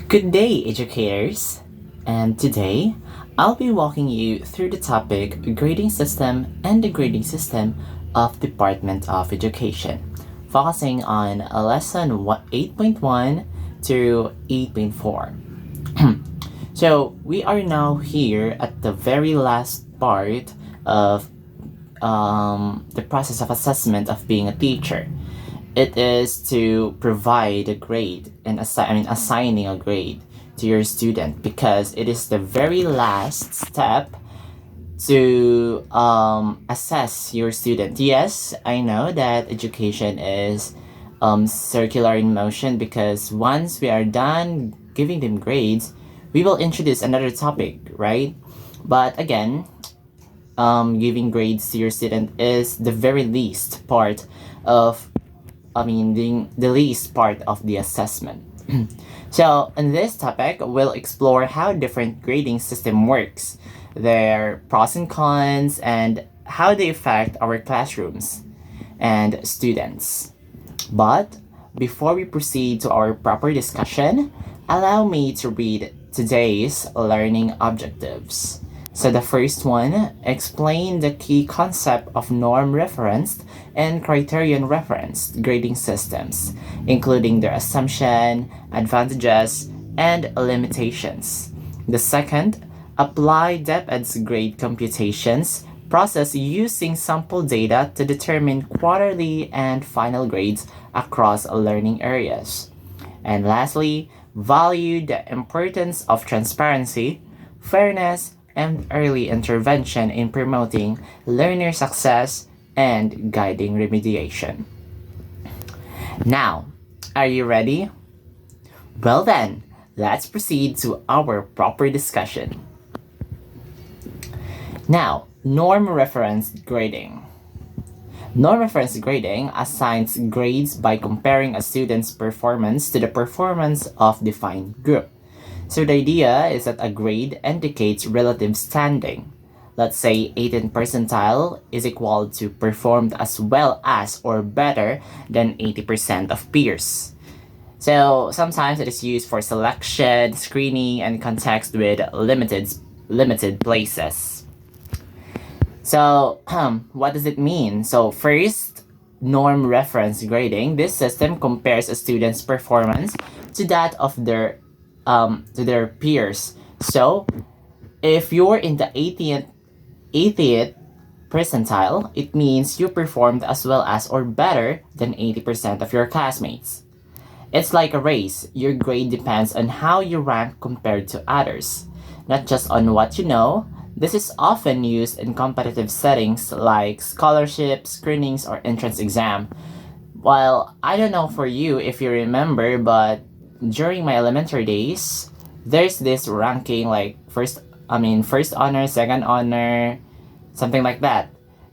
Good day, educators! And today, I'll be walking you through the topic grading system and the grading system of Department of Education, focusing on lesson 8.1 to 8.4. So, we are now here at the very last part of the process of assessment of being a teacher. It is to provide a grade and assigning a grade to your student, because it is the very last step to assess your student. Yes, I know that education is circular in motion, because once we are done giving them grades, we will introduce another topic, right? But again, giving grades to your student is the very least part of the least part of the assessment. So, in this topic, we'll explore how different grading system works, their pros and cons, and how they affect our classrooms and students. But before we proceed to our proper discussion, allow me to read today's learning objectives. So the first one, explain the key concept of norm referenced and criterion referenced grading systems, including their assumption, advantages, and limitations. The second, apply DepEd's grade computations process using sample data to determine quarterly and final grades across learning areas. And lastly, value the importance of transparency, fairness, and early intervention in promoting learner success and guiding remediation. Now, are you ready? Well then, let's proceed to our proper discussion. Now, norm reference grading. Norm reference grading assigns grades by comparing a student's performance to the performance of defined group. So the idea is that a grade indicates relative standing. Let's say 18th percentile is equal to performed as well as or better than 80% of peers. So sometimes it is used for selection, screening, and context with limited places. So what does it mean? So first, norm reference grading. This system compares a student's performance to that of their peers. So if you're in the 80th percentile, it means you performed as well as or better than 80% of your classmates. It's like a race. Your grade depends on how you rank compared to others, not just on what you know. This is often used in competitive settings like scholarships, screenings, or entrance exam. Well, I don't know for you if you remember, but during my elementary days, there's this ranking like first honor, second honor, something like that.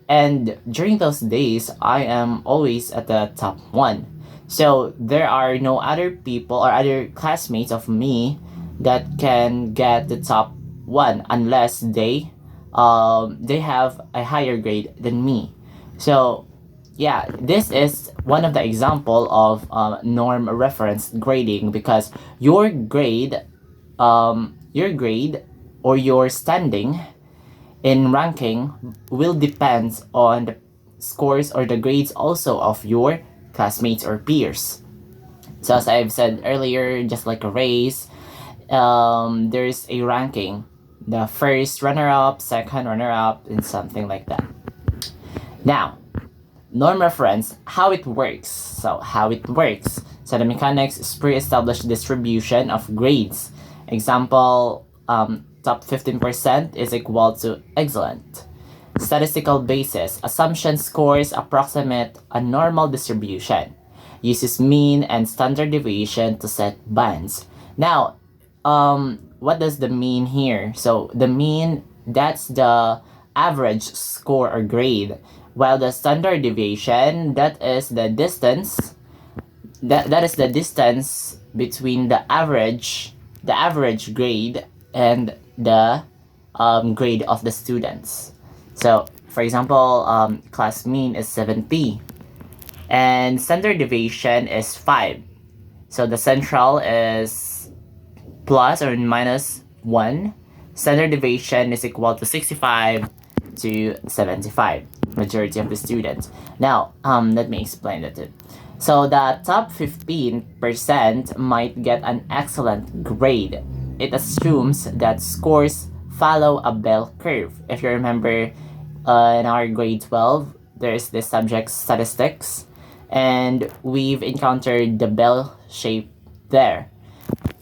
And during those days, I am always at the top one. So there are no other people or other classmates of me that can get the top one unless they have a higher grade than me. So yeah, this is one of the example of norm reference grading, because your grade or your standing in ranking will depend on the scores or the grades also of your classmates or peers. So as I've said earlier, just like a race, there's a ranking. The first runner-up, second runner-up, and something like that. Now, norm reference, how it works. So the mechanics is pre-established distribution of grades. Example, top 15% is equal to excellent. Statistical basis, assumption scores approximate a normal distribution. Uses mean and standard deviation to set bands. Now, what does the mean here? So the mean, that's the average score or grade, while the standard deviation, that is the distance between the average grade and the grade of the students. So for example, class mean is 70 and standard deviation is 5. So the central is plus or minus 1, standard deviation is equal to 65 to 75, majority of the students. Now, let me explain that too. So the top 15% might get an excellent grade. It assumes that scores follow a bell curve. If you remember, in our grade 12, there's this subject statistics, and we've encountered the bell shape there.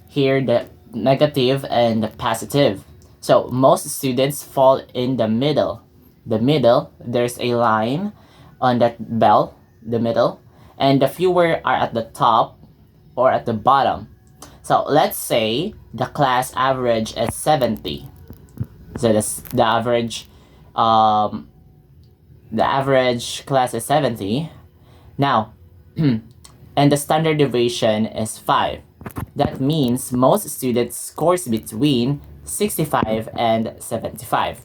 Here, the negative and the positive. So most students fall in the middle. The middle, there's a line on that bell, the middle, and the fewer are at the top or at the bottom. So let's say the class average is 70. So the average class is 70. Now, and the standard deviation is 5. That means most students scores between 65 and 75.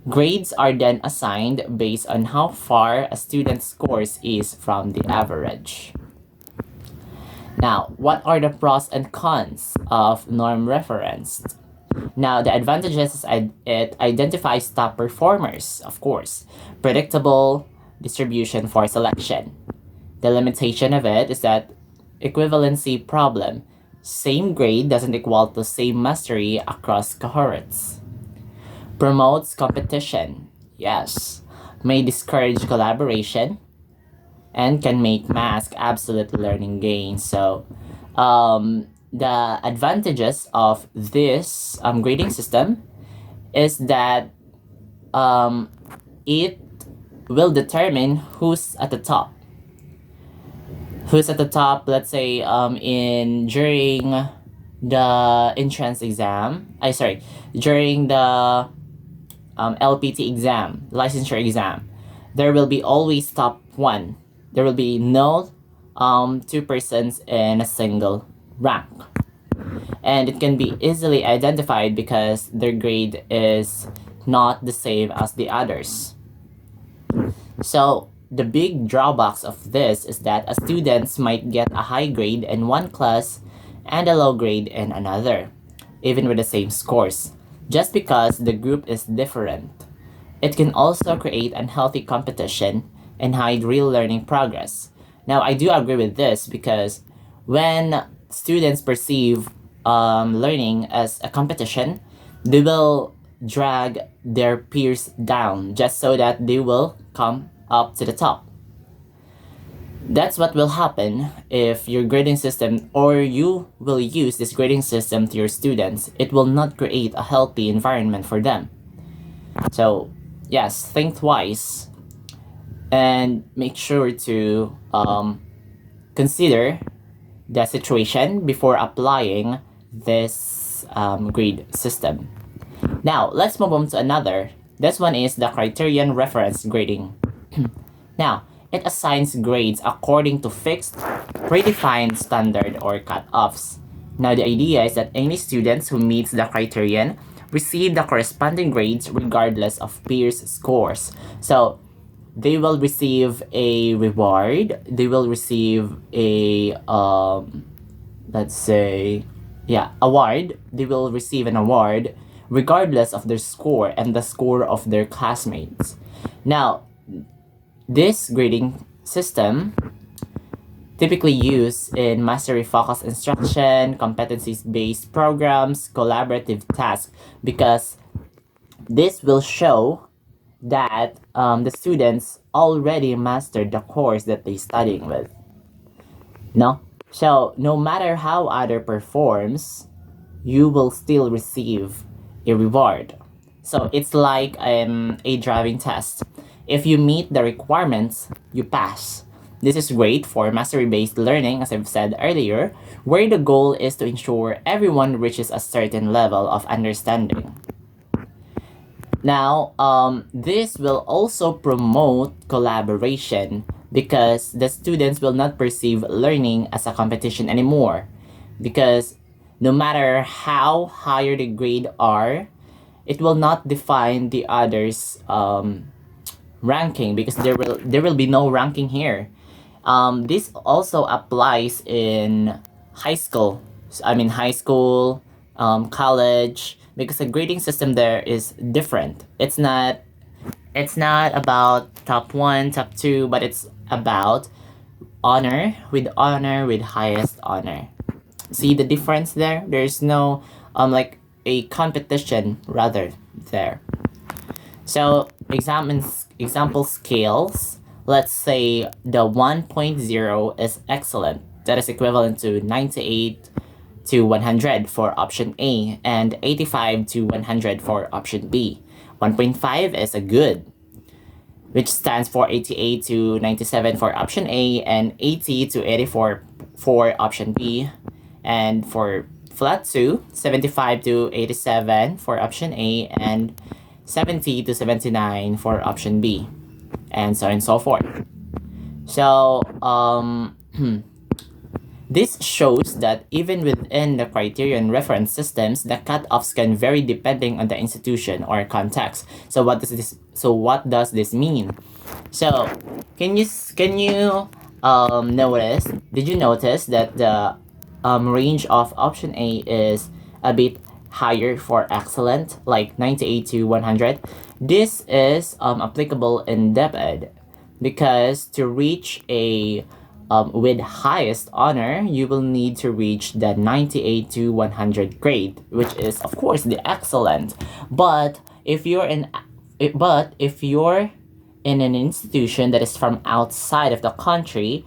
Grades are then assigned based on how far a student's scores is from the average. Now, what are the pros and cons of norm reference? Now, the advantages is it identifies top performers, of course. Predictable distribution for selection. The limitation of it is that equivalency problem. Same grade doesn't equal to same mastery across cohorts. Promotes competition. Yes. May discourage collaboration and can make mask absolute learning gains. So, the advantages of this grading system is that it will determine who's at the top. Who's at the top, let's say, during the entrance exam. During the LPT exam, licensure exam, there will be always top 1. There will be no 2 persons in a single rank. And it can be easily identified because their grade is not the same as the others. So the big drawbacks of this is that students might get a high grade in one class and a low grade in another, even with the same scores, just because the group is different. It can also create unhealthy competition and hide real learning progress. Now, I do agree with this because when students perceive learning as a competition, they will drag their peers down just so that they will come up to the top. That's what will happen if your grading system, or you will use this grading system to your students. It will not create a healthy environment for them. So, yes, think twice and make sure to consider the situation before applying this grade system. Now, let's move on to another. This one is the criterion reference grading. Now, it assigns grades according to fixed, predefined standard or cutoffs. Now, the idea is that any students who meets the criterion receive the corresponding grades regardless of peers' scores. So, they will receive a reward. They will receive a, award. They will receive an award regardless of their score and the score of their classmates. Now, this grading system typically used in mastery-focused instruction, competencies-based programs, collaborative tasks, because this will show that the students already mastered the course that they're studying with. No? So, no matter how other performs, you will still receive a reward. So, it's like a driving test. If you meet the requirements, you pass. This is great for mastery-based learning, as I've said earlier, where the goal is to ensure everyone reaches a certain level of understanding. Now, this will also promote collaboration because the students will not perceive learning as a competition anymore. Because no matter how higher the grade are, it will not define the others' ranking, because there will be no ranking here. This also applies in high school high school, college, because the grading system there is different. It's not about top one, top two, but it's about honor with highest honor. See the difference there? There's no like a competition rather there. So example scales. Let's say the 1.0 is excellent. That is equivalent to 98 to 100 for option A and 85 to 100 for option B. 1.5 is a good, which stands for 88 to 97 for option A and 80 to 84 for option B. And for flat 2, 75 to 87 for option A and 70 to 79 for option B, and so on and so forth. So this shows that even within the criterion reference systems, the cutoffs can vary depending on the institution or context. So what does this mean? So can you notice? Did you notice that the range of option A is a bit higher for excellent, like 98 to 100? This is applicable in DepEd because to reach a with highest honor, you will need to reach the 98 to 100 grade, which is of course the excellent. But if you're in an institution that is from outside of the country,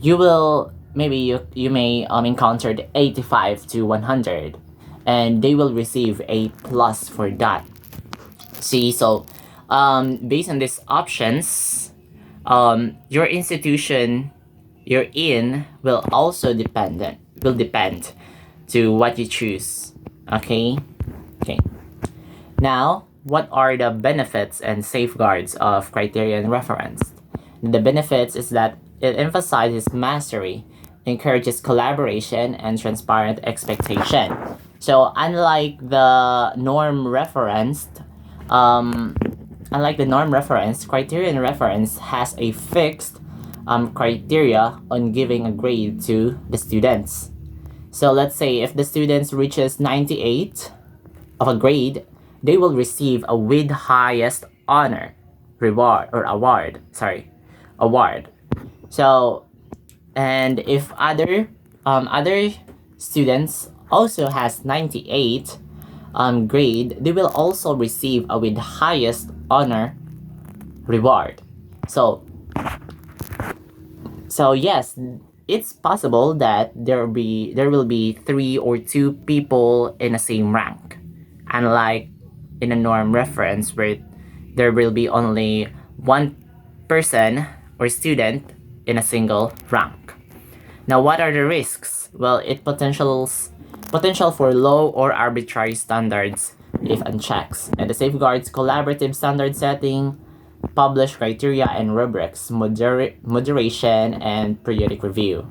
you will you may encounter the 85 to 100, and they will receive a plus for that. See, so based on these options, your institution you're in will depend to what you choose. Okay. Now, what are the benefits and safeguards of criterion reference? The benefits is that it emphasizes mastery, encourages collaboration, and transparent expectation. So unlike the norm reference, criterion reference has a fixed criteria on giving a grade to the students. So let's say if the students reaches 98 of a grade, they will receive a with highest honor award. So, and if other students also has 98 grade, they will also receive a with highest honor reward. So yes, it's possible that there will be 3 or 2 people in the same rank, unlike in a norm reference where there will be only 1 person or student in a single rank. Now, what are the risks? Well, it potential for low or arbitrary standards if unchecked, and the safeguards collaborative standard setting, published criteria and rubrics, moderation, and periodic review.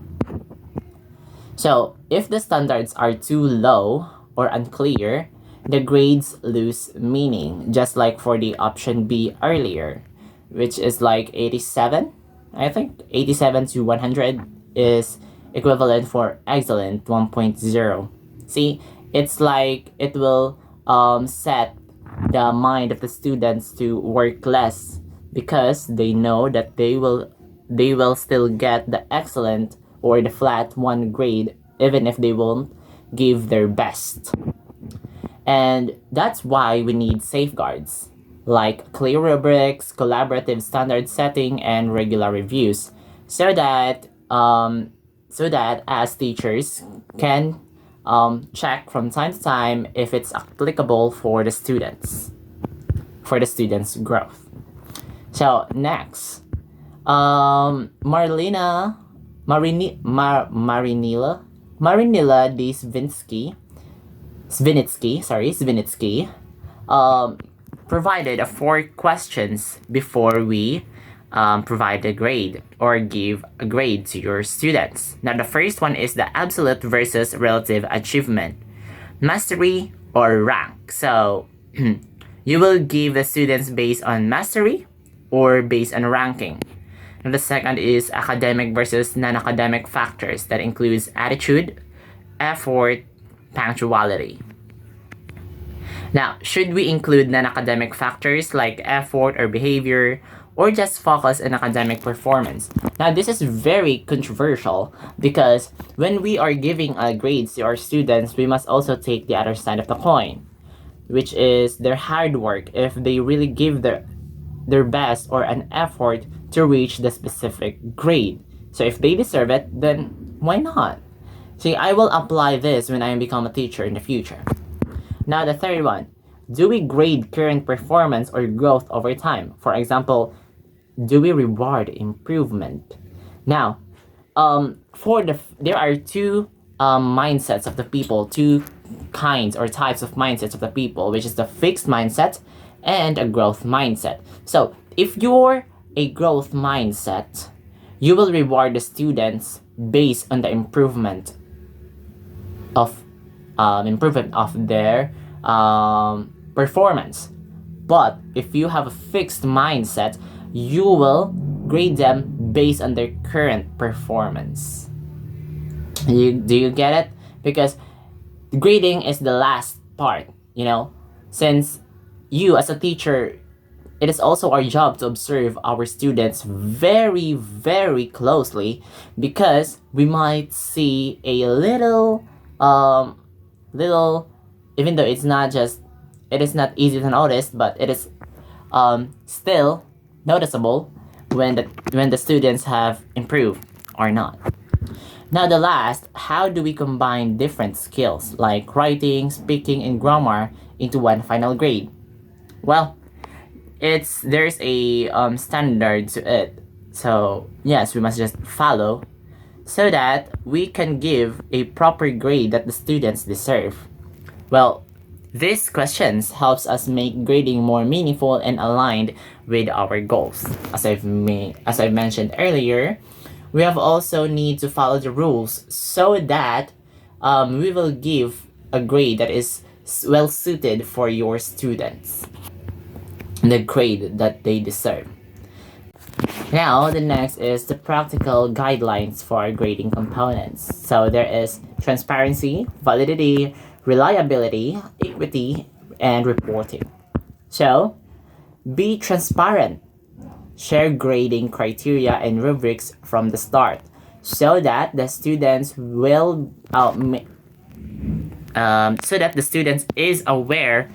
So, if the standards are too low or unclear, the grades lose meaning, just like for the option B earlier, which is like 87. I think 87 to 100 is equivalent for excellent 1.0. See, it's like it will set the mind of the students to work less because they know that they will still get the excellent or the flat 1 grade even if they won't give their best. And that's why we need safeguards like clear rubrics, collaborative standard setting, and regular reviews, so that as teachers can check from time to time if it's applicable for the students growth. So next, Marinilla D. Svinitsky provided 4 questions before we provide a grade or give a grade to your students. Now, the first one is the absolute versus relative achievement, mastery or rank. So you will give the students based on mastery or based on ranking. And the second is academic versus non-academic factors that includes attitude, effort, punctuality. Now, should we include non-academic factors like effort or behavior, or just focus on academic performance? Now, this is very controversial because when we are giving grades to our students, we must also take the other side of the coin, which is their hard work. If they really give their best or an effort to reach the specific grade. So if they deserve it, then why not? See, I will apply this when I become a teacher in the future. Now the third one, do we grade current performance or growth over time? For example, do we reward improvement? Now, there are two mindsets of the people, two kinds or types of mindsets of the people, which is the fixed mindset and a growth mindset. So if you're a growth mindset, you will reward the students based on the improvement of their performance. But if you have a fixed mindset, you will grade them based on their current performance. Do you get it? Because grading is the last part, since you as a teacher, it is also our job to observe our students very, very closely, because we might see a little, even though it is not easy to notice, but it is still noticeable when the students have improved or not. Now the last, how do we combine different skills like writing, speaking, and grammar into one final grade? Well, there's a standard to it. So yes, we must just follow so that we can give a proper grade that the students deserve. Well, these questions helps us make grading more meaningful and aligned with our goals. As I've mentioned earlier, we have also need to follow the rules so that we will give a grade that is well suited for your students, the grade that they deserve. Now, the next is the practical guidelines for grading components. So there is transparency, validity, reliability, equity, and reporting. So, be transparent. Share grading criteria and rubrics from the start so that the students is aware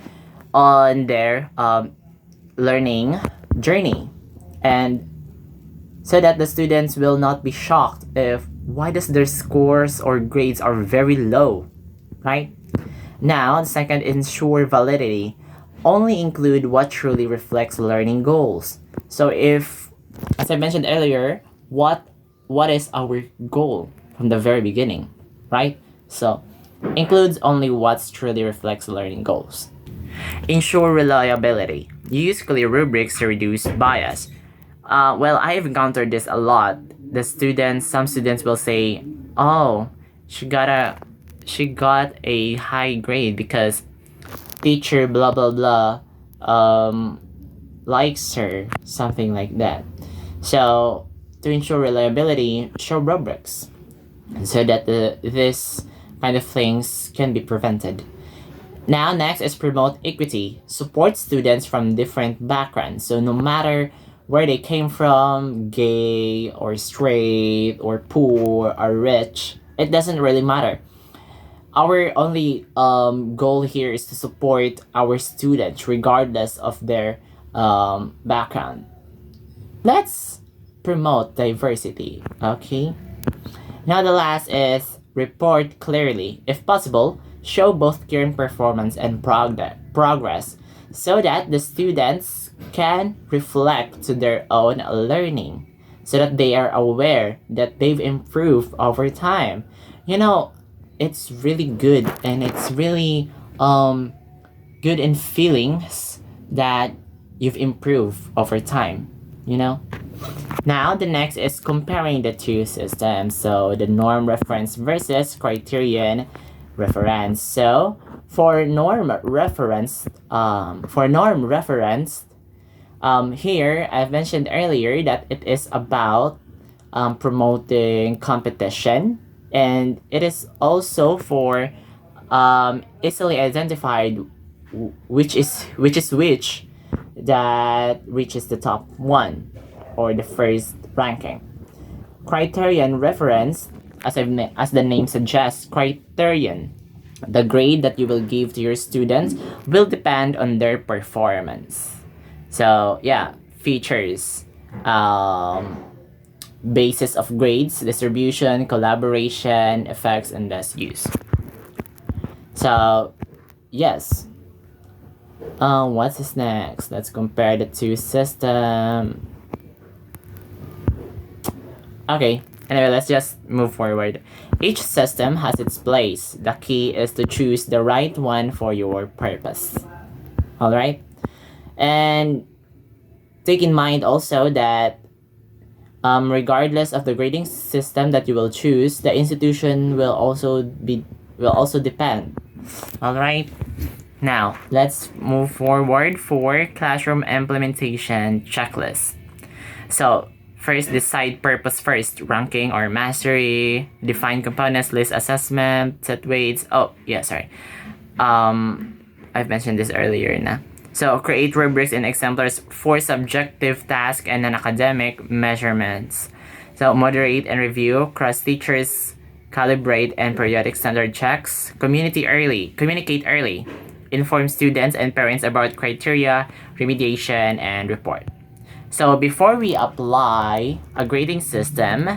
on their learning journey, and so that the students will not be shocked if why does their scores or grades are very low, right? Now, the second, ensure validity. Only include what truly reflects learning goals. So if, as I mentioned earlier, what is our goal from the very beginning, right? So includes only what truly reflects learning goals. Ensure reliability. Use clear rubrics to reduce bias. Well, I have encountered this a lot. Some students will say, "Oh, she got a high grade because teacher blah blah blah likes her," something like that. So to ensure reliability, show rubrics so that this kind of things can be prevented. Now, next is promote equity. Support students from different backgrounds. So no matter where they came from, gay or straight or poor or rich, it doesn't really matter. Our only goal here is to support our students regardless of their background. Let's promote diversity, okay? Now the last is report clearly. If possible, show both current performance and progress so that the students can reflect to their own learning, so that they are aware that they've improved over time. It's really good, and it's really good in feelings that you've improved over time. Now the next is comparing the two systems. So the norm reference versus criterion reference. So for norm reference, here I've mentioned earlier that it is about promoting competition and it is also for easily identified which that reaches the top one or the first ranking. Criterion reference, as the name suggests, criterion. The grade that you will give to your students will depend on their performance. So yeah, features, um, basis of grades, distribution, collaboration, effects, and best use. So yes. What's this next? Let's compare the two system. Okay, anyway, let's just move forward. Each system has its place. The key is to choose the right one for your purpose. Alright? And take in mind also that regardless of the grading system that you will choose, the institution will also depend. Alright? Now, let's move forward for classroom implementation checklist. So, first, decide purpose first. Ranking or mastery. Define components, list assessment, set weights. Oh, yeah, sorry. I've mentioned this earlier na. So, create rubrics and exemplars for subjective tasks and non-academic measurements. So, moderate and review, cross teachers, calibrate and periodic standard checks. Communicate early. Inform students and parents about criteria, remediation, and report. So before we apply a grading system,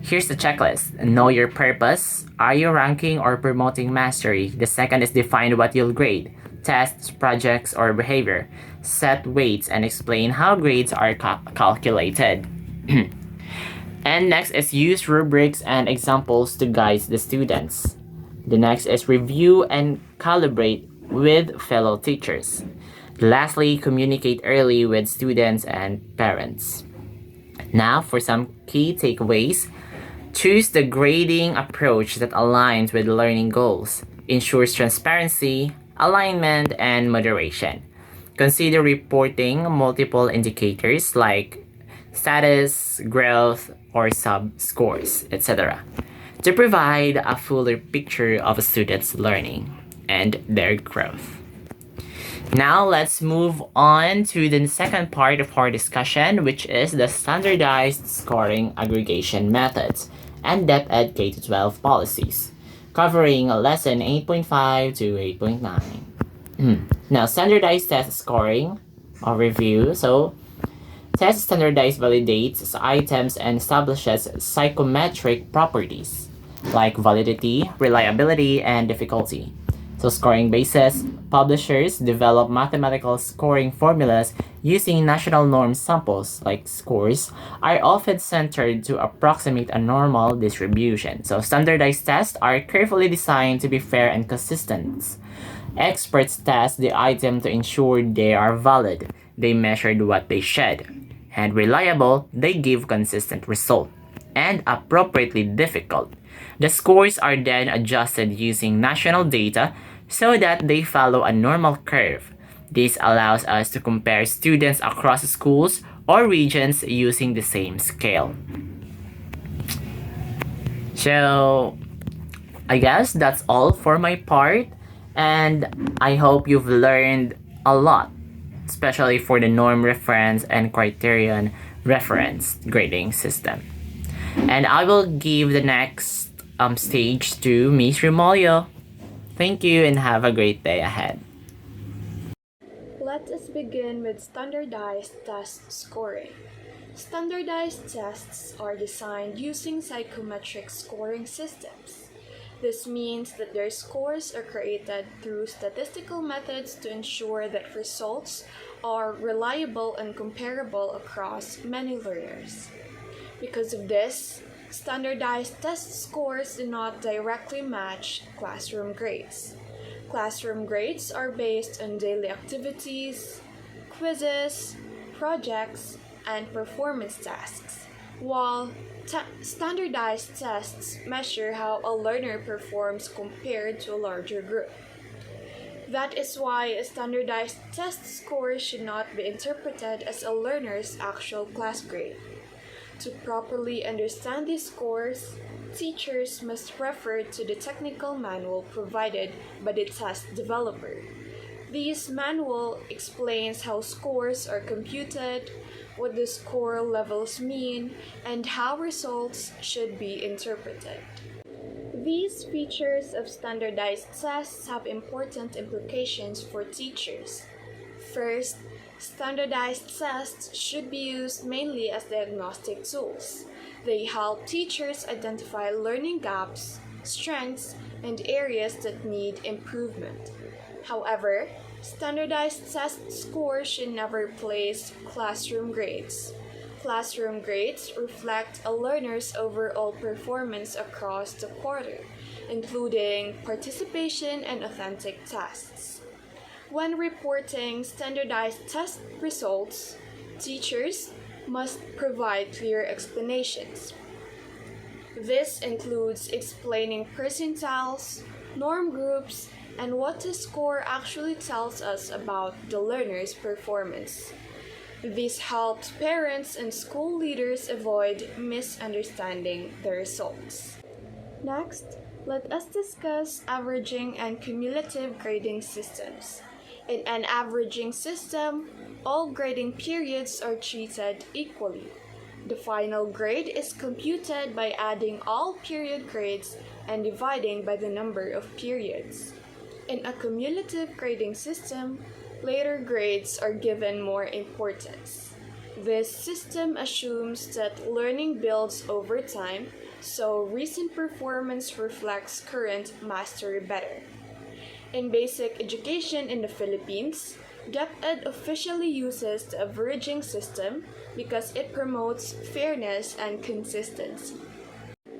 here's the checklist. Know your purpose. Are you ranking or promoting mastery? The second is define what you'll grade. Tests, projects, or behavior. Set weights and explain how grades are calculated. And next is use rubrics and examples to guide the students. The next is review and calibrate with fellow teachers. Lastly, communicate early with students and parents. Now, for some key takeaways, choose the grading approach that aligns with learning goals, ensures transparency, alignment, and moderation. Consider reporting multiple indicators like status, growth, or sub scores, etc., to provide a fuller picture of a student's learning and their growth. Now let's move on to the second part of our discussion, which is the standardized scoring aggregation methods and DepEd K-12 policies, covering lesson 8.5 to 8.9. Now, standardized test scoring or review. So, test standardized validates items and establishes psychometric properties like validity, reliability, and difficulty. So scoring basis, publishers develop mathematical scoring formulas using national norm samples like scores are often centered to approximate a normal distribution. So standardized tests are carefully designed to be fair and consistent. Experts test the item to ensure they are valid. They measured what they should. And reliable, they give consistent result. And appropriately difficult. The scores are then adjusted using national data so that they follow a normal curve. This allows us to compare students across schools or regions using the same scale. So, I guess that's all for my part, and I hope you've learned a lot, especially for the norm reference and criterion reference grading system. And I will give the next stage to Miss Remolio. Thank you and have a great day ahead. Let us begin with standardized test scoring. Standardized tests are designed using psychometric scoring systems. This means that their scores are created through statistical methods to ensure that results are reliable and comparable across many learners. Because of this, standardized test scores do not directly match classroom grades. Classroom grades are based on daily activities, quizzes, projects, and performance tasks, while standardized tests measure how a learner performs compared to a larger group. That is why a standardized test score should not be interpreted as a learner's actual class grade. To properly understand these scores, teachers must refer to the technical manual provided by the test developer. This manual explains how scores are computed, what the score levels mean, and how results should be interpreted. These features of standardized tests have important implications for teachers. First, standardized tests should be used mainly as diagnostic tools. They help teachers identify learning gaps, strengths, and areas that need improvement. However, standardized test scores should never replace classroom grades. Classroom grades reflect a learner's overall performance across the quarter, including participation and authentic tests. When reporting standardized test results, teachers must provide clear explanations. This includes explaining percentiles, norm groups, and what the score actually tells us about the learner's performance. This helps parents and school leaders avoid misunderstanding the results. Next, let us discuss averaging and cumulative grading systems. In an averaging system, all grading periods are treated equally. The final grade is computed by adding all period grades and dividing by the number of periods. In a cumulative grading system, later grades are given more importance. This system assumes that learning builds over time, so recent performance reflects current mastery better. In basic education in the Philippines, DepEd officially uses the averaging system because it promotes fairness and consistency.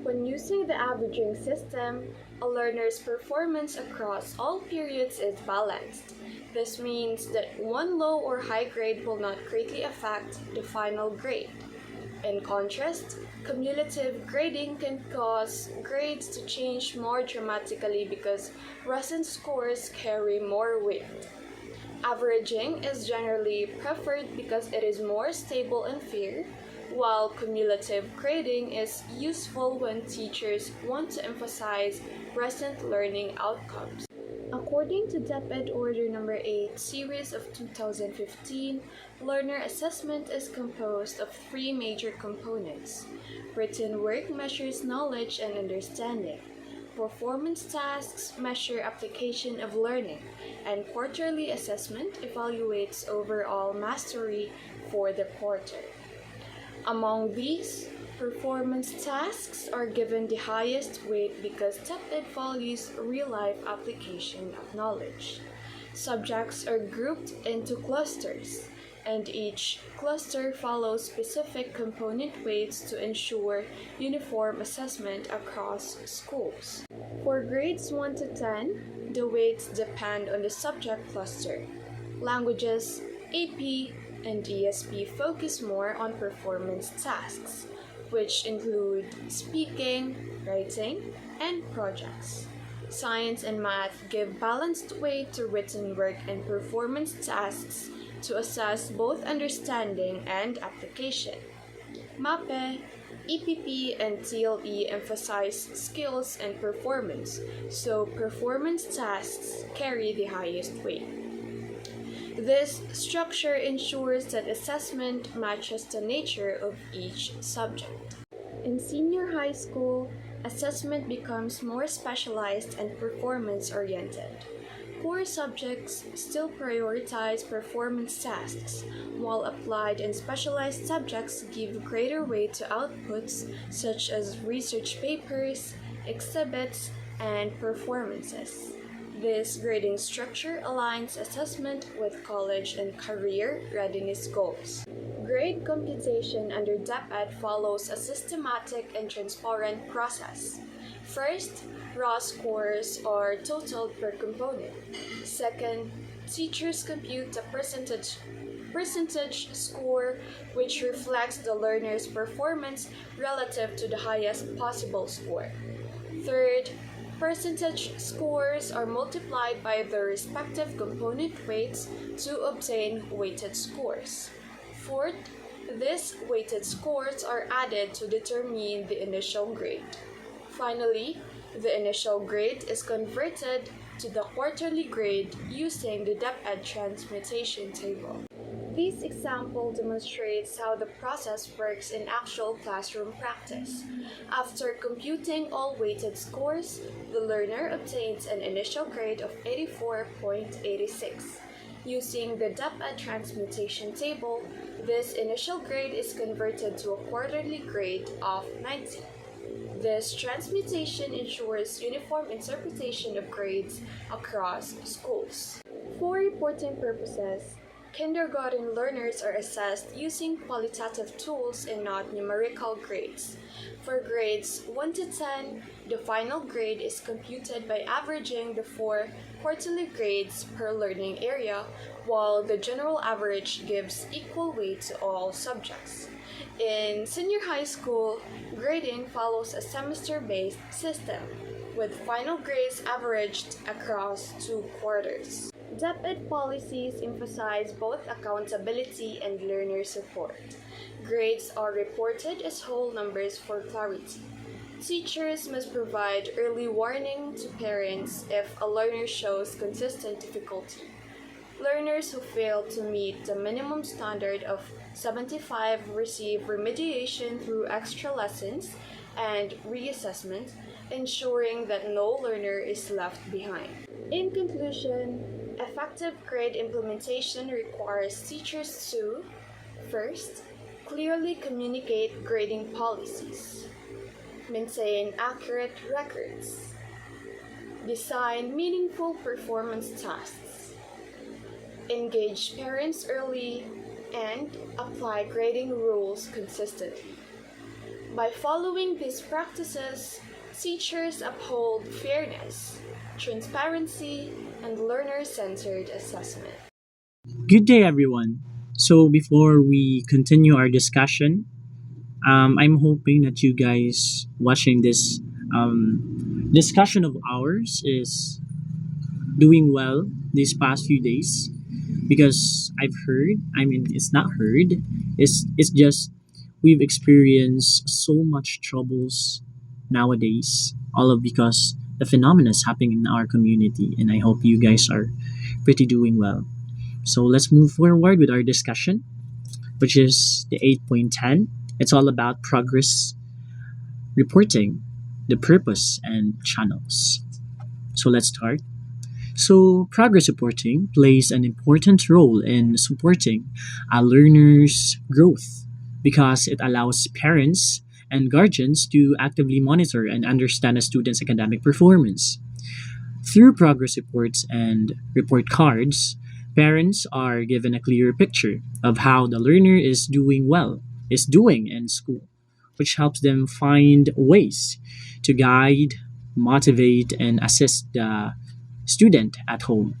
When using the averaging system, a learner's performance across all periods is balanced. This means that one low or high grade will not greatly affect the final grade. In contrast, cumulative grading can cause grades to change more dramatically because recent scores carry more weight. Averaging is generally preferred because it is more stable and fair, while cumulative grading is useful when teachers want to emphasize recent learning outcomes. According to DepEd Order No. 8, Series of 2015, learner assessment is composed of three major components. Written work measures knowledge and understanding. Performance tasks measure application of learning, and quarterly assessment evaluates overall mastery for the quarter. Among these, performance tasks are given the highest weight because DepEd values real-life application of knowledge. Subjects are grouped into clusters, and each cluster follows specific component weights to ensure uniform assessment across schools. For grades 1 to 10, the weights depend on the subject cluster. Languages, AP, and ESP focus more on performance tasks, which include speaking, writing, and projects. Science and math give balanced weight to written work and performance tasks to assess both understanding and application. MAPE, EPP, and TLE emphasize skills and performance, so performance tasks carry the highest weight. This structure ensures that assessment matches the nature of each subject. In senior high school, assessment becomes more specialized and performance-oriented. Core subjects still prioritize performance tasks, while applied and specialized subjects give greater weight to outputs such as research papers, exhibits, and performances. This grading structure aligns assessment with college and career readiness goals. Grade computation under DepEd follows a systematic and transparent process. First, raw scores are totaled per component. Second, teachers compute the percentage score, which reflects the learner's performance relative to the highest possible score. Third, percentage scores are multiplied by their respective component weights to obtain weighted scores. Fourth, These weighted scores are added to determine the initial grade. Finally, the initial grade is converted to the quarterly grade using the DepEd transmutation table. This example demonstrates how the process works in actual classroom practice. After computing all weighted scores, the learner obtains an initial grade of 84.86. Using the DepEd transmutation table, this initial grade is converted to a quarterly grade of 90. This transmutation ensures uniform interpretation of grades across schools. For reporting purposes, kindergarten learners are assessed using qualitative tools and not numerical grades. For grades 1 to 10, the final grade is computed by averaging the four quarterly grades per learning area, while the general average gives equal weight to all subjects. In senior high school, grading follows a semester-based system, with final grades averaged across 2 quarters. DepEd policies emphasize both accountability and learner support. Grades are reported as whole numbers for clarity. Teachers must provide early warning to parents if a learner shows consistent difficulty. Learners who fail to meet the minimum standard of 75 receive remediation through extra lessons and reassessment, ensuring that no learner is left behind. In conclusion, effective grade implementation requires teachers to, first, clearly communicate grading policies, maintain accurate records, design meaningful performance tasks, engage parents early, and apply grading rules consistently. By following these practices, teachers uphold fairness, transparency, and learner-centered assessment. Good day, everyone. So, before we continue our discussion, I'm hoping that you guys watching this discussion of ours is doing well these past few days because I've heard, I mean, it's not heard, it's just we've experienced so much troubles nowadays, all of because the phenomena is happening in our community, and I hope you guys are pretty doing well. So let's move forward with our discussion, which is the 8.10. It's all about progress reporting, the purpose, and channels. So let's start. So, progress reporting plays an important role in supporting a learner's growth because it allows parents and guardians to actively monitor and understand a student's academic performance. Through progress reports and report cards, parents are given a clear picture of how the learner is doing in school, which helps them find ways to guide, motivate, and assist the student at home.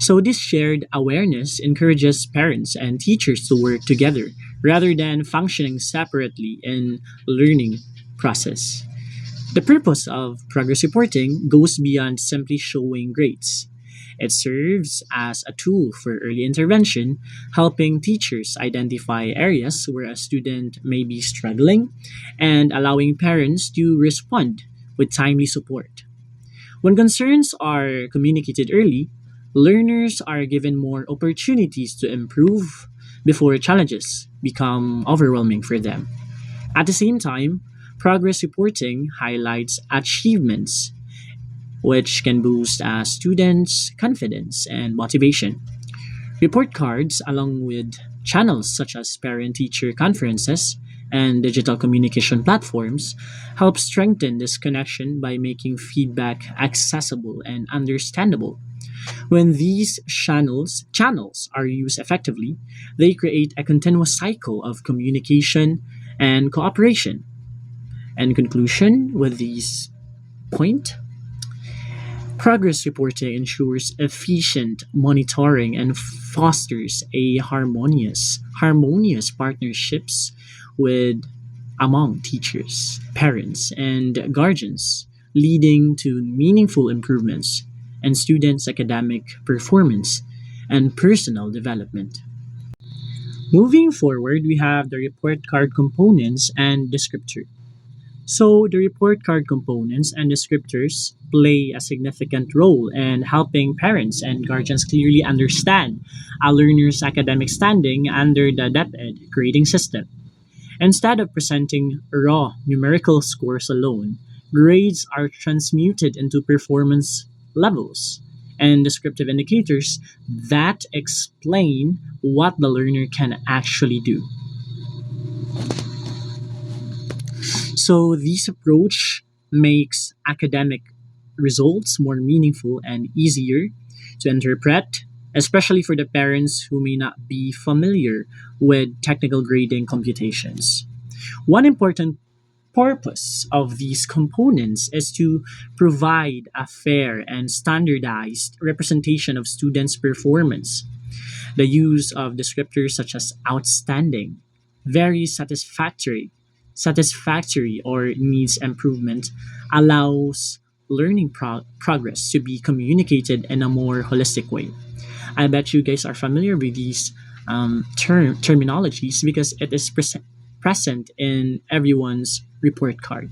So, this shared awareness encourages parents and teachers to work together rather than functioning separately in learning process. The purpose of progress reporting goes beyond simply showing grades. It serves as a tool for early intervention, helping teachers identify areas where a student may be struggling and allowing parents to respond with timely support. When concerns are communicated early, learners are given more opportunities to improve before challenges become overwhelming for them. At the same time, progress reporting highlights achievements, which can boost a students' confidence and motivation. Report cards, along with channels such as parent teacher conferences and digital communication platforms, help strengthen this connection by making feedback accessible and understandable. When these channels are used effectively, they create a continuous cycle of communication and cooperation. In conclusion, with these point, progress reporting ensures efficient monitoring and fosters a harmonious partnerships with among teachers, parents, and guardians, leading to meaningful improvements in students' academic performance and personal development. Moving forward, we have the report card components and descriptor. So, the report card components and descriptors play a significant role in helping parents and guardians clearly understand a learner's academic standing under the DepEd grading system. Instead of presenting raw numerical scores alone, grades are transmuted into performance levels and descriptive indicators that explain what the learner can actually do. So this approach makes academic results more meaningful and easier to interpret, especially for the parents who may not be familiar with technical grading computations. One important purpose of these components is to provide a fair and standardized representation of students' performance. The use of descriptors such as outstanding, very satisfactory or needs improvement allows learning progress to be communicated in a more holistic way. I bet you guys are familiar with these terminologies because it is present in everyone's report card.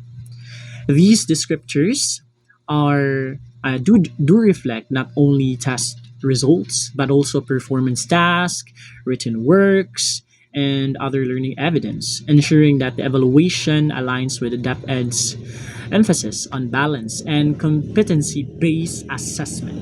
These descriptors are do reflect not only test results but also performance tasks, written works, and other learning evidence, ensuring that the evaluation aligns with the DepEd's emphasis on balance and competency-based assessment.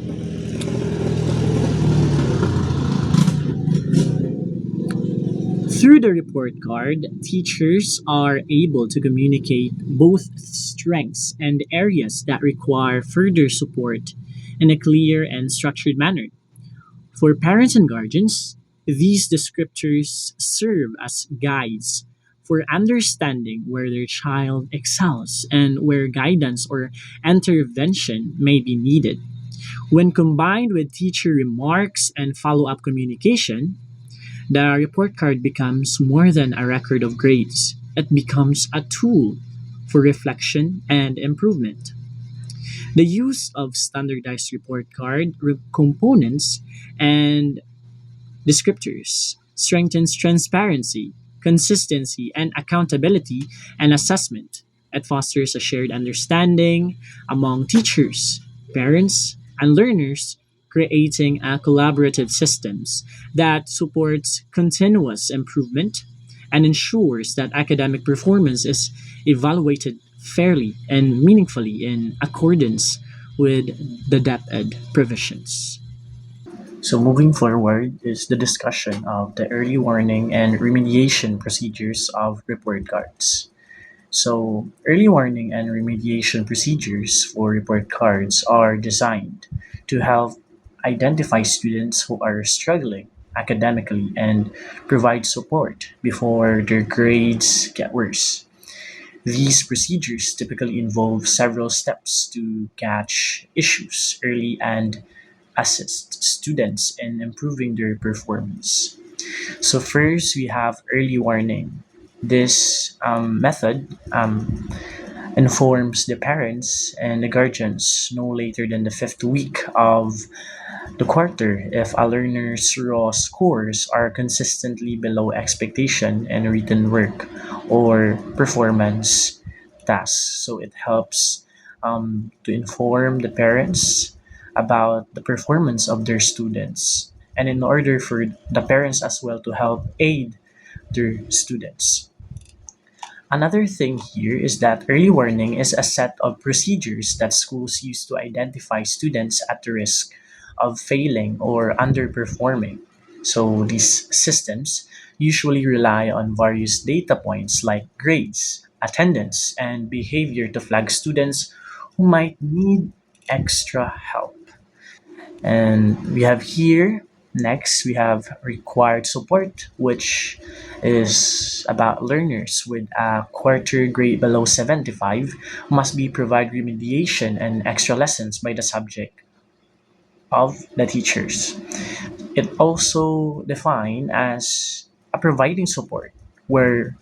Through the report card, teachers are able to communicate both strengths and areas that require further support in a clear and structured manner. For parents and guardians, these descriptors serve as guides for understanding where their child excels and where guidance or intervention may be needed. When combined with teacher remarks and follow up communication, the report card becomes more than a record of grades. It becomes a tool for reflection and improvement. The use of standardized report card components and descriptors strengthens transparency, consistency, and accountability and assessment. It fosters a shared understanding among teachers, parents, and learners, creating a collaborative systems that supports continuous improvement and ensures that academic performance is evaluated fairly and meaningfully in accordance with the DepEd provisions. So, moving forward is the discussion of the early warning and remediation procedures of report cards. So, early warning and remediation procedures for report cards are designed to help identify students who are struggling academically and provide support before their grades get worse. These procedures typically involve several steps to catch issues early and assist students in improving their performance. So, first, we have early warning. This method informs the parents and the guardians no later than the fifth week of the quarter if a learner's raw scores are consistently below expectation in written work or performance tasks. So it helps to inform the parents about the performance of their students, and in order for the parents as well to help aid their students. Another thing here is that early warning is a set of procedures that schools use to identify students at the risk of failing or underperforming. So these systems usually rely on various data points like grades, attendance, and behavior to flag students who might need extra help. And we have here next we have required support, which is about learners with a quarter grade below 75 must be provided remediation and extra lessons by the subject of the teachers. It also defined as a providing support where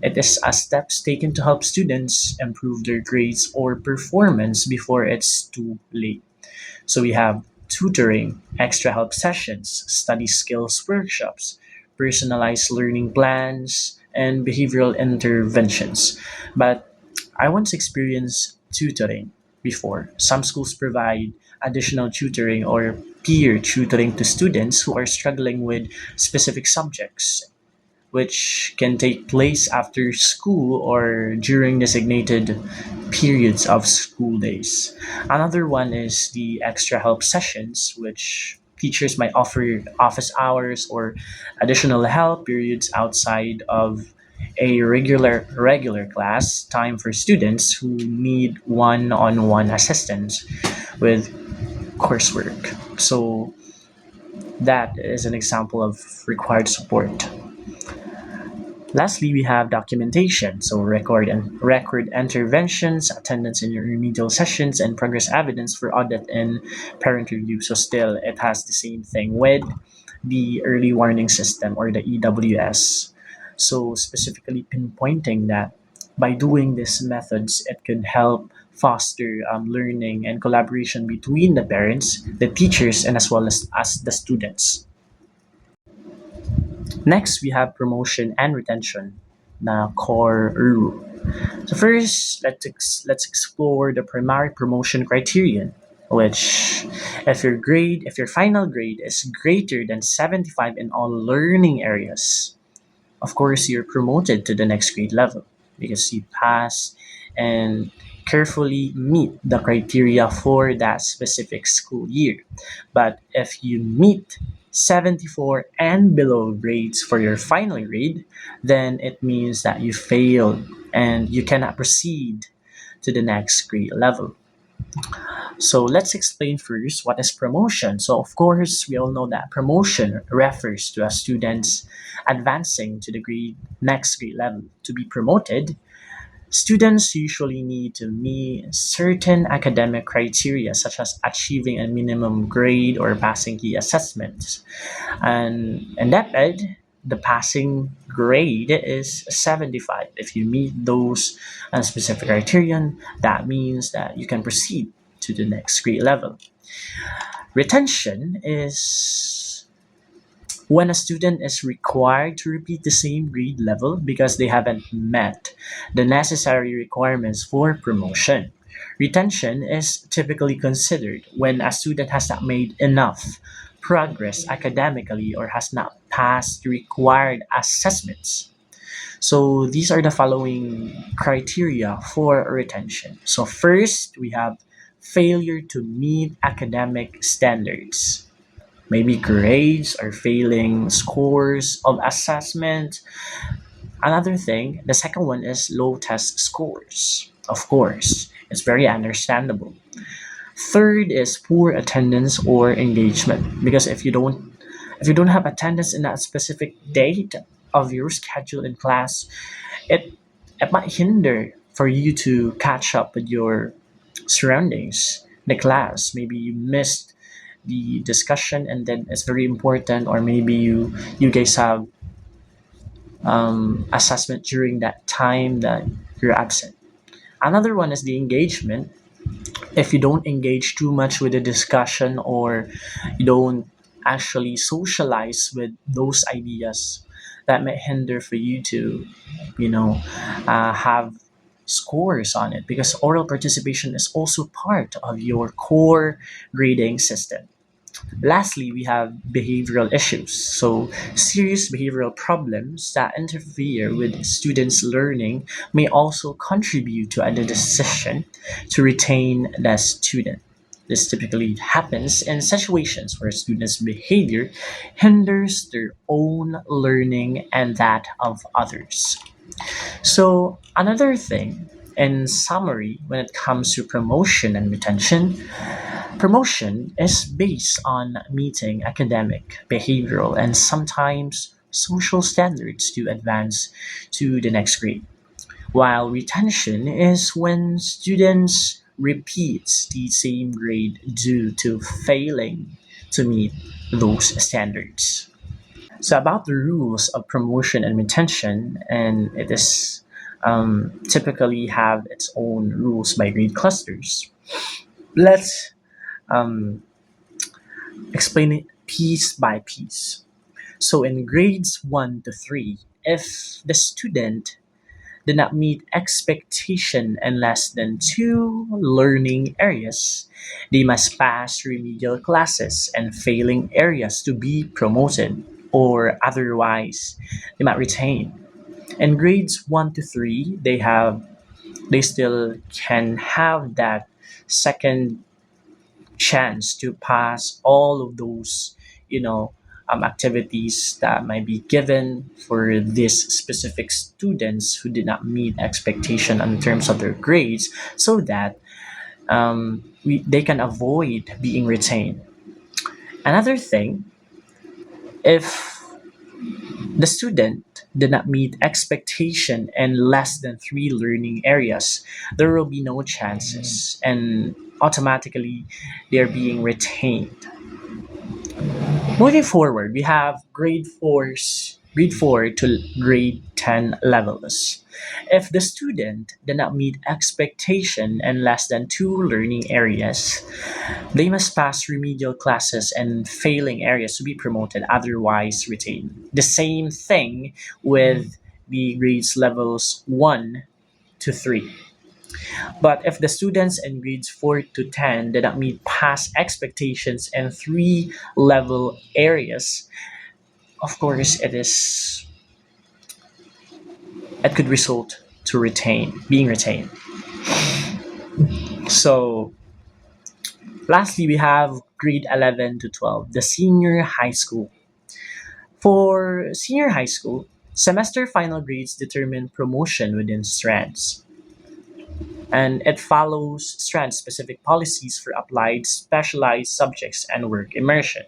it is a steps taken to help students improve their grades or performance before it's too late. So we have tutoring, extra help sessions, study skills workshops, personalized learning plans, and behavioral interventions. But I once experienced tutoring before. Some schools provide additional tutoring or peer tutoring to students who are struggling with specific subjects, which can take place after school or during designated periods of school days. Another one is the extra help sessions, which teachers might offer office hours or additional help periods outside of a regular class time for students who need one-on-one assistance with coursework. So that is an example of required support. Lastly, we have documentation, so record interventions, attendance in your remedial sessions, and progress evidence for audit and parent review. So still, it has the same thing with the early warning system or the EWS. So specifically pinpointing that by doing these methods, it could help foster learning and collaboration between the parents, the teachers, and as well as the students. Next, we have promotion and retention, the core rule. So first, let's explore the primary promotion criterion, which if your final grade is greater than 75 in all learning areas, of course you're promoted to the next grade level because you pass and carefully meet the criteria for that specific school year. But if you meet 74 and below grades for your final grade, then it means that you failed and you cannot proceed to the next grade level. So let's explain first what is promotion. So of course, we all know that promotion refers to a students advancing to the next grade level. To be promoted, students usually need to meet certain academic criteria such as achieving a minimum grade or passing key assessments. And that bed, the passing grade is 75. If you meet those specific criterion, that means that you can proceed to the next grade level. Retention is when a student is required to repeat the same grade level because they haven't met the necessary requirements for promotion. Retention is typically considered when a student has not made enough progress academically or has not passed the required assessments. So these are the following criteria for retention. So first, we have failure to meet academic standards. Maybe grades or failing scores of assessment. Another thing, the second one is low test scores. Of course, it's very understandable. Third is poor attendance or engagement because if you don't have attendance in that specific date of your schedule in class, it it might hinder for you to catch up with your surroundings, the class. Maybe you missed the discussion and then it's very important, or maybe you guys have assessment during that time that you're absent. Another one is the engagement. If you don't engage too much with the discussion or you don't actually socialize with those ideas, that may hinder for you to have scores on it because oral participation is also part of your core grading system. Lastly, we have behavioral issues. So, serious behavioral problems that interfere with students' learning may also contribute to a decision to retain the student. This typically happens in situations where students' behavior hinders their own learning and that of others. So, another thing, in summary, when it comes to promotion and retention, promotion is based on meeting academic, behavioral, and sometimes social standards to advance to the next grade. While retention is when students repeat the same grade due to failing to meet those standards. So about the rules of promotion and retention, and it is typically have its own rules by grade clusters. Let's um, explain it piece by piece. So in grades 1 to 3, if the student did not meet expectation in less than two learning areas, they must pass remedial classes and failing areas to be promoted, or otherwise they might retain. In grades 1 to 3, they still can have that second chance to pass all of those, you know, activities that might be given for these specific students who did not meet expectation in terms of their grades, so that they can avoid being retained. Another thing, if the student did not meet expectation in less than three learning areas, there will be no chances, and automatically they're being retained. Moving forward, we have grade 4 to grade 10 levels. If the student did not meet expectation in less than two learning areas, they must pass remedial classes and failing areas to be promoted, otherwise retained. The same thing with the grades levels 1 to 3. But if the students in grades 4 to 10 did not meet past expectations in three level areas, of course it could result to being retained. So lastly, we have grade 11 to 12, the senior high school. For senior high school, semester final grades determine promotion within strands, and it follows strand specific policies for applied specialized subjects and work immersion.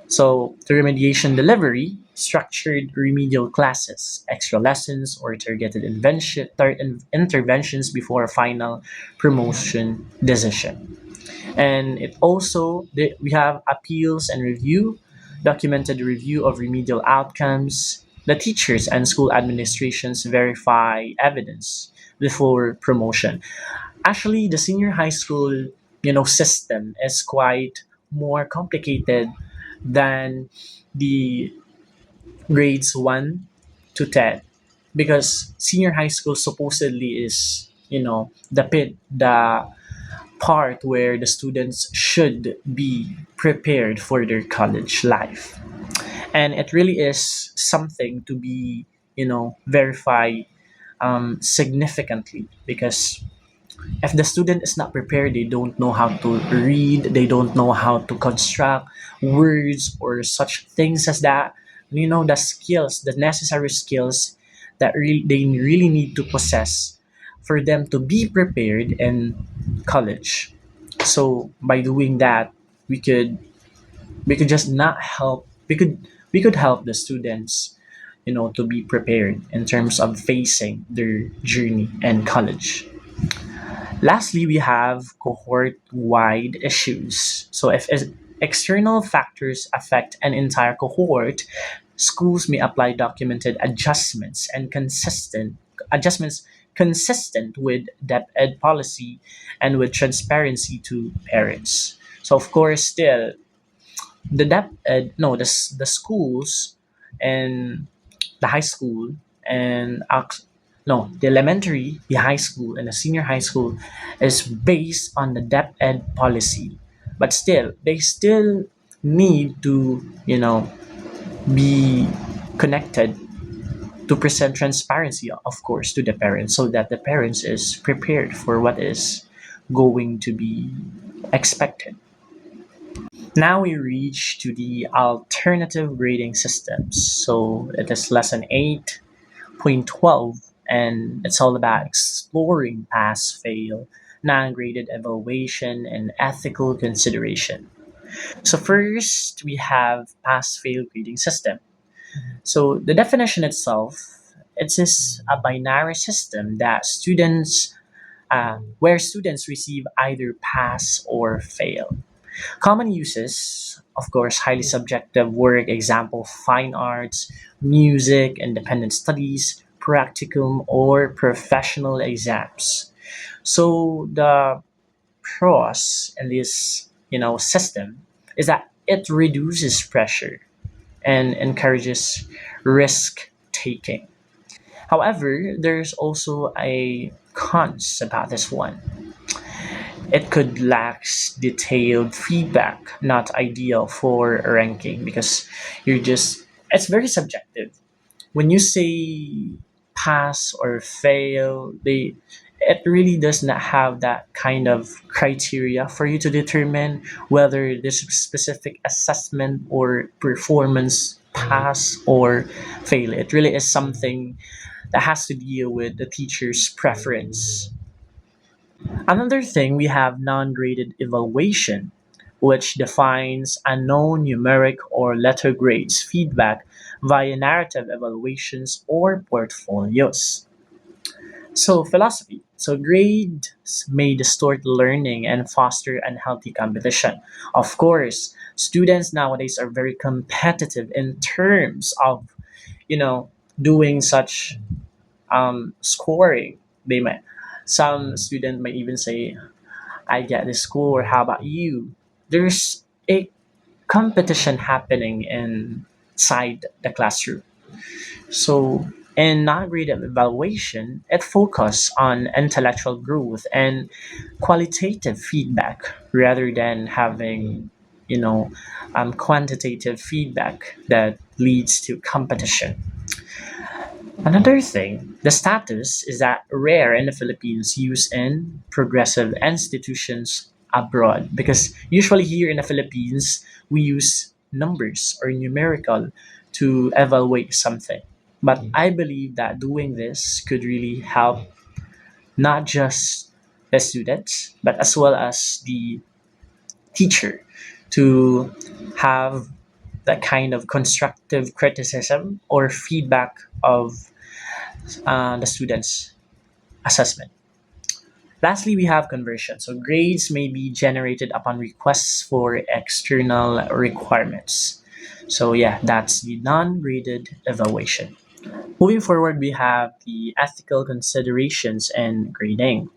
So, the remediation delivery, structured remedial classes, extra lessons, or interventions before a final promotion decision. And it also, we have appeals and review, documented review of remedial outcomes. The teachers and school administrations verify evidence before promotion. Actually, the senior high school, system is quite more complicated than the grades 1 to 10, because senior high school supposedly is, the part where the students should be prepared for their college life. And it really is something to be, verified significantly, because if the student is not prepared, they don't know how to read, they don't know how to construct words or such things as that. The skills, the necessary skills that they really need to possess for them to be prepared in college. So by doing that, we could we could just not help we could help the students, to be prepared in terms of facing their journey in college. Lastly, we have cohort wide issues. So, if external factors affect an entire cohort, schools may apply documented adjustments consistent with DepEd ed policy and with transparency to parents. So, of course, still the dep ed no the schools and the high school and no, the elementary, the high school, and the senior high school is based on the DepEd ed policy. But still, they still need to, be connected to present transparency, of course, to the parents, so that the parents is prepared for what is going to be expected. Now we reach to the alternative grading systems. So it is lesson 8.12, and it's all about exploring pass fail, non graded evaluation, and ethical consideration. So, first, we have pass fail grading system. So, the definition itself, it is a binary system that where students receive either pass or fail. Common uses, of course, highly subjective work, example, fine arts, music, independent studies, practicum, or professional exams. So the pros in this, system is that it reduces pressure. and encourages risk taking. However, there's also a cons about this one. It could lack detailed feedback, not ideal for ranking because you're just it's very subjective. When you say pass or fail, they it really does not have that kind of criteria for you to determine whether this specific assessment or performance pass or fail. It really is something that has to deal with the teacher's preference. Another thing, we have non-graded evaluation, which defines unknown numeric or letter grades feedback via narrative evaluations or portfolios. So, philosophy. So, grades may distort learning and foster unhealthy competition. Of course, students nowadays are very competitive in terms of, you know, doing such scoring. They might, some student might even say, I get the score. How about you? There's a competition happening inside the classroom. So, in non-graded evaluation, it focuses on intellectual growth and qualitative feedback rather than having, you know, quantitative feedback that leads to competition. Another thing, the status is that rare in the Philippines, used in progressive institutions abroad. Because usually here in the Philippines, we use numbers or numerical to evaluate something. But I believe that doing this could really help not just the students, but as well as the teacher to have that kind of constructive criticism or feedback of the students' assessment. Lastly, we have conversion. So grades may be generated upon requests for external requirements. So yeah, that's the non-graded evaluation. Moving forward, we have the ethical considerations and grading.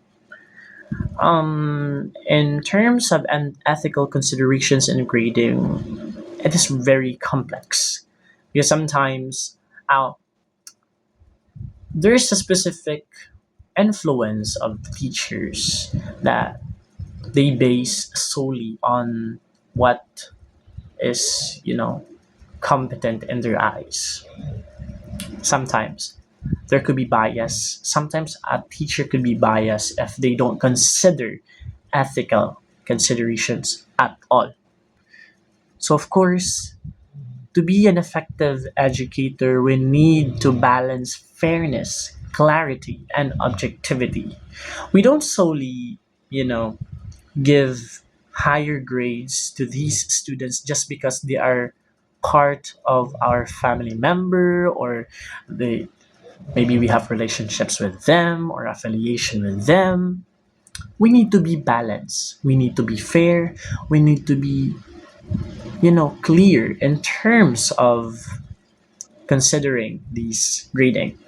In terms of ethical considerations and grading, it is very complex because sometimes uh, there's a specific influence of teachers that they base solely on what is, competent in their eyes. Sometimes there could be bias. Sometimes a teacher could be biased if they don't consider ethical considerations at all. So, of course, to be an effective educator, we need to balance fairness, clarity, and objectivity. We don't solely, give higher grades to these students just because they are part of our family member or they maybe we have relationships with them or affiliation with them. We need to be balanced. We need to be fair. We need to be, clear in terms of considering these grading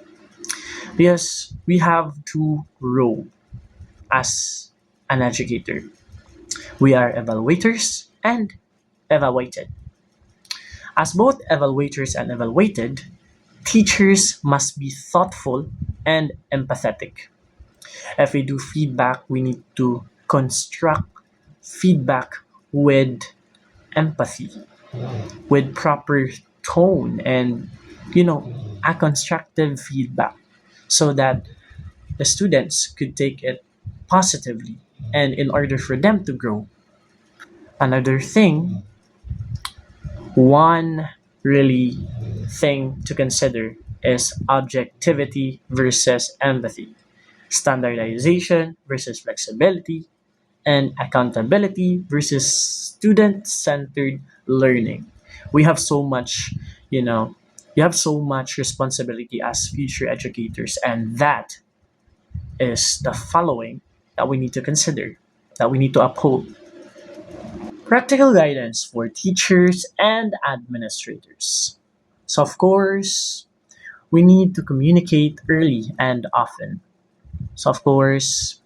because we have two roles as an educator. We are evaluators and evaluated. As both evaluators and evaluated, teachers must be thoughtful and empathetic. If we do feedback, we need to construct feedback with empathy, with proper tone, and a constructive feedback so that the students could take it positively and in order for them to grow. Another thing, one really thing to consider is objectivity versus empathy, standardization versus flexibility, and accountability versus student centered learning. We have so much, you know, you have so much responsibility as future educators, and that is the following that we need to consider, that we need to uphold. Practical guidance for teachers and administrators. So, of course, we need to communicate early and often. So, of course,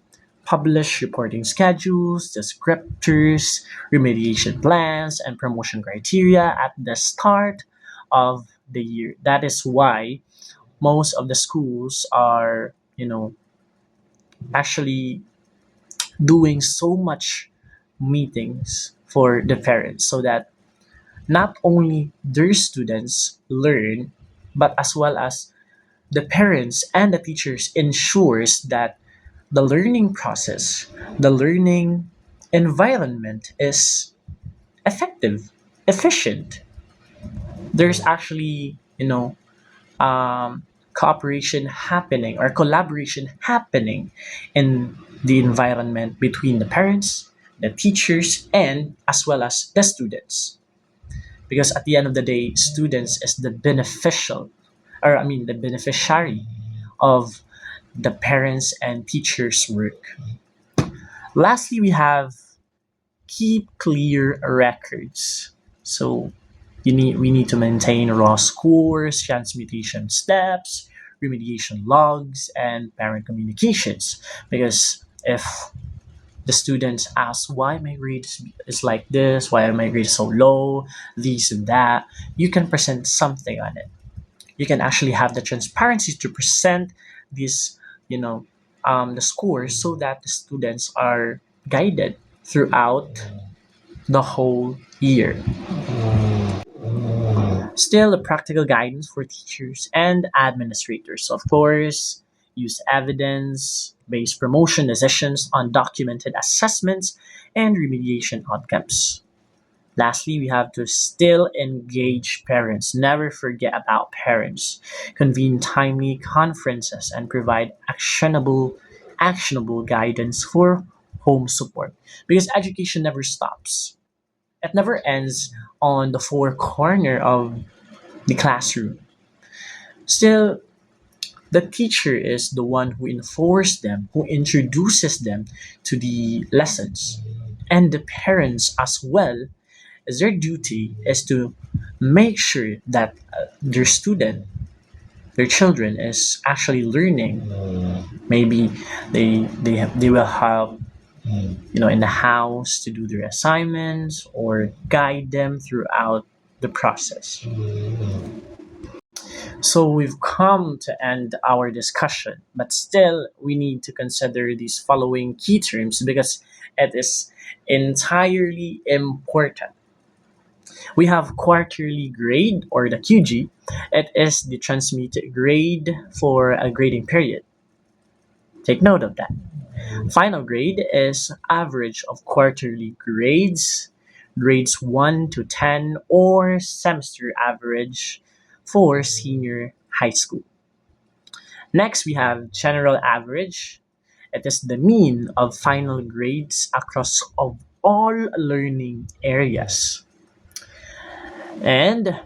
publish reporting schedules, descriptors, remediation plans, and promotion criteria at the start of the year. That is why most of the schools are, actually doing so much meetings for the parents so that not only their students learn, but as well as the parents and the teachers ensures that the learning process, the learning environment is effective, efficient. There's actually, cooperation happening or collaboration happening in the environment between the parents, the teachers, and as well as the students. Because at the end of the day, students is the beneficial, or I mean, the beneficiary of the parents and teachers' work. Lastly, we have keep clear records. So we need to maintain raw scores, transmutation steps, remediation logs, and parent communications. Because if the students ask why my grade is like this, why are my grades so low, this and that, you can present something on it. You can actually have the transparency to present these, you know, the scores so that the students are guided throughout the whole year. Still, a practical guidance for teachers and administrators. Of course, use evidence based promotion decisions on documented assessments and remediation outcomes. Lastly, we have to still engage parents. Never forget about parents. Convene timely conferences and provide actionable guidance for home support. Because education never stops. It never ends on the four corner of the classroom. Still, the teacher is the one who enforces them, who introduces them to the lessons. And the parents as well, as their duty is to make sure that their student, their children is actually learning. Maybe they will help in the house to do their assignments or guide them throughout the process. So we've come to end our discussion, but still we need to consider these following key terms because it is entirely important. We have quarterly grade or the QG. It is the transmitted grade for a grading period. Take note of that. Final grade is average of quarterly grades 1 to 10, or semester average for senior high school. Next, we have general average. It is the mean of final grades across of all learning areas. And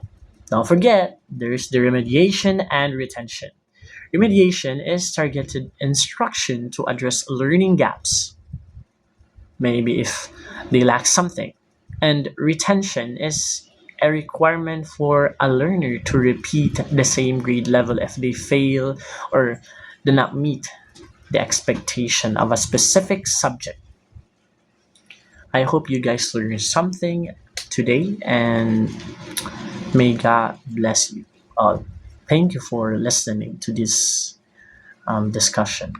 don't forget, there's the remediation and retention. Remediation is targeted instruction to address learning gaps, maybe if they lack something. And retention is a requirement for a learner to repeat the same grade level if they fail or do not meet the expectation of a specific subject. I hope you guys learned something today and may God bless you all. Thank you for listening to this discussion.